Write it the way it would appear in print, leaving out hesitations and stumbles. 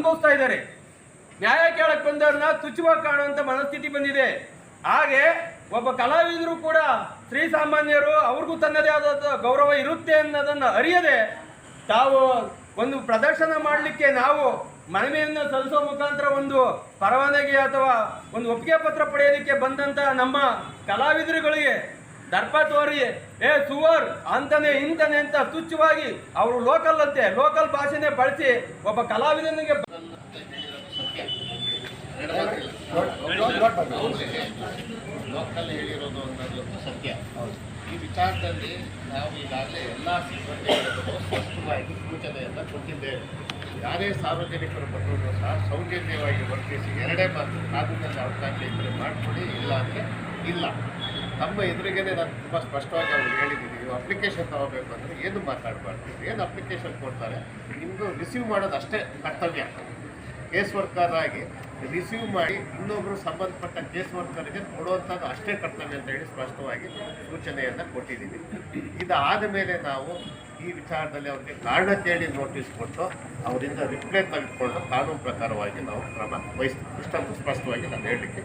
ಅನುಭವಿಸ್ತಾ ಇದ್ದಾರೆ. ನ್ಯಾಯ ಕೇಳಕ್ಕೆ ಬಂದವ್ರನ್ನ ತುಚ್ಛವಾಗಿ ಕಾಣುವಂಥ ಮನಸ್ಥಿತಿ ಬಂದಿದೆ. ಹಾಗೆ ಒಬ್ಬ ಕಲಾವಿದರು ಕೂಡ ಶ್ರೀಸಾಮಾನ್ಯರು, ಅವ್ರಿಗೂ ತನ್ನದೇ ಆದ ಗೌರವ ಇರುತ್ತೆ ಅನ್ನೋದನ್ನು ಅರಿಯದೆ ತಾವು ಒಂದು ಪ್ರದರ್ಶನ ಮಾಡಲಿಕ್ಕೆ ನಾವು ಮನವಿಯನ್ನು ಸಲ್ಲಿಸೋ ಮುಖಾಂತರ ಒಂದು ಪರವಾನಗಿ ಅಥವಾ ಒಂದು ಒಪ್ಪಿಗೆ ಪತ್ರ ಪಡೆಯೋದಕ್ಕೆ ಬಂದಂಥ ನಮ್ಮ ಕಲಾವಿದರುಗಳಿಗೆ ದರ್ಪ ತೋರಿ ಸುವರ್ ಅಂತಾನೆ ಇಂತಾನೆ ಅಂತ ತುಚ್ಛವಾಗಿ ಅವರು ಲೋಕಲ್ ಭಾಷೆನೇ ಬಳಸಿ ಒಬ್ಬ ಕಲಾವಿದನಿಗೆ ಲೋಕಲ್ ಹೇಳಿರೋದು ಅನ್ನೋದು ಸತ್ಯ. ಈ ವಿಚಾರದಲ್ಲಿ ನಾವು ಈಗಾಗಲೇ ಎಲ್ಲ ಸಿಬ್ಬಂದಿಗಳಿಗೂ ಸ್ಪಷ್ಟವಾಗಿ ಸೂಚನೆಯನ್ನು ಕೊಟ್ಟಿದ್ದೇವೆ. ಯಾರೇ ಸಾರ್ವಜನಿಕರು ಬಂದರೂ ಸಹ ಸೌಜನ್ಯವಾಗಿ ವರ್ತಿಸಿ 2 ಮಾತು ಕಾನೂನಲ್ಲಿ ಅವಕಾಶ ಇದ್ದರೆ ಮಾಡಿಕೊಡಿ, ಇಲ್ಲ ಅಂದರೆ ಇಲ್ಲ. ನಮ್ಮ ಎದುರಿಗೇನೆ ನಾನು ತುಂಬ ಸ್ಪಷ್ಟವಾಗಿ ಅವ್ರಿಗೆ ಹೇಳಿದ್ದೀನಿ, ನೀವು ಅಪ್ಲಿಕೇಶನ್ ತಗೋಬೇಕು ಅಂದರೆ ಏನು ಮಾತಾಡಬಾರ್ದು. ಏನು ಅಪ್ಲಿಕೇಶನ್ ಕೊಡ್ತಾರೆ ನಿಮ್ಮದು ರಿಸೀವ್ ಮಾಡೋದು ಅಷ್ಟೇ ಕರ್ತವ್ಯ. ಕೇಸ್ ವರ್ಕರ್ ಆಗಿ ರಿಸೀವ್ ಮಾಡಿ ಇನ್ನೊಬ್ಬರು ಸಂಬಂಧಪಟ್ಟ ಕೇಸ್ ವರ್ಕರ್ಗೆ ಕೊಡುವಂಥದ್ದು ಅಷ್ಟೇ ಕರ್ತವ್ಯ ಅಂತ ಹೇಳಿ ಸ್ಪಷ್ಟವಾಗಿ ಸೂಚನೆಯನ್ನು ಕೊಟ್ಟಿದ್ದೀವಿ. ಇದಾದ ಮೇಲೆ ನಾವು ಈ ವಿಚಾರದಲ್ಲಿ ಅವರಿಗೆ ಕಾರಣ ಕೇಳಿ ನೋಟಿಸ್ ಕೊಟ್ಟು ಅವರಿಂದ ರಿಪ್ಲೈ ತೆಗೆದುಕೊಂಡು ಕಾನೂನು ಪ್ರಕಾರವಾಗಿ ನಾವು ಕ್ರಮ ವಹಿಸ್ತೀವಿ. ಇಷ್ಟೊಂದು ಸ್ಪಷ್ಟವಾಗಿ ನಾನು ಹೇಳಲಿಕ್ಕೆ